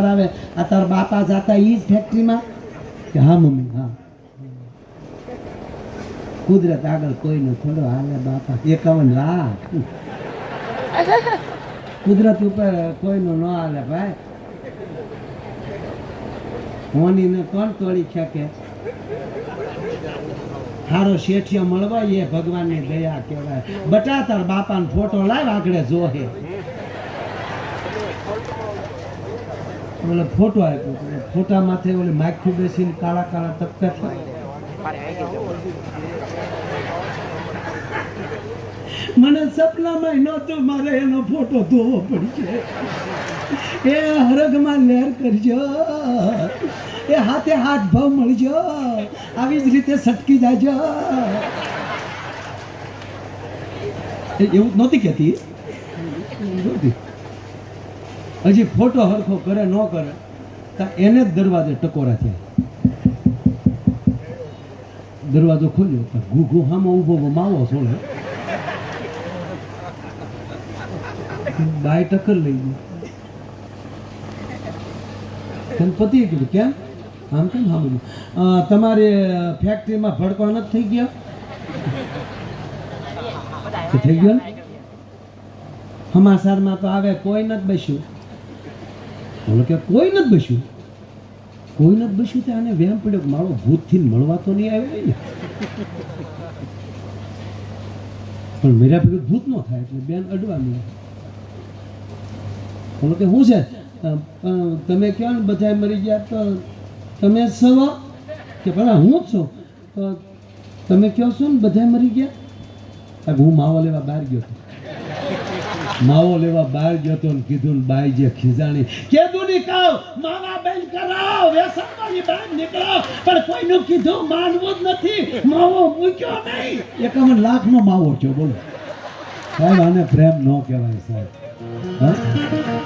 આવે આ તાર બાપા જાતા ઈ જ ફેક્ટરીમાં કે હા મમ્મી હા કુદરત આગળ કોઈનો થોડો હાલે બાપા 51 લાખ કુદરત ઉપર કોઈનો ન હાલે ભાઈ હોનીને કોણ તોડી શકે હારો શેઠિયો મળવા એ ભગવાનની દયા કહેવાય બટા તાર બાપાનો ફોટો લાવ આગળ જોહે ઓલો ફોટો આપ્યો ફોટા માથે ઓલી માખી બેસીને કાળા કાળા તપકા મને સપનામાં નહોતું મારે એનો ફોટો ધોવો પડશે એ હરગમાં લહેર કરજો એ હાથે હાથ ભાવ મળજો આવી જ રીતે સટકી જાજો એવું નહોતી કહેતી હજી ફોટો હરખો કરે ન કરે તો એને જ દરવાજે ટકોરા થયા દરવાજો ખોલ્યો ઘૂઘુ હામાં ઊભો માવો સોળે બાય ટક્કર લઈ ગયું પતિએ કીધું કેમ આમ કેમ સાંભળ્યું તમારે ફેક્ટરીમાં ભડકો નથી થઈ ગયો થઈ ગયો ને સમાચારમાં તો આવે કોઈ નથી બેસ્યું બોલો કે કોઈ નથી બેસ્યું તો આને વેમ પડ્યો કે મારો ભૂતથી મળવા તો નહીં આવે ને પણ મેરા ભેગું ભૂત ન થાય એટલે બેન અડવા નહીં બોલો કે શું છે તમે કહો ને બધા મરી ગયા તો તમે સવા કે ભલા હું જ છું તો તમે કહો છો ને બધા મરી ગયા હું માવો લેવા બહાર ગયો હતો ને કીધું ને બાઈ જે ખીજાણી કીધું ની કહો માવા બેન કરાવ વેસણની બહાર નીકળો પણ કોઈનું કીધું માનવું જ નથી માવો મૂક્યો નહીં 51 લાખનો માવો થયો બોલો સાહેબ આને પ્રેમ ન કહેવાય સાહેબ હા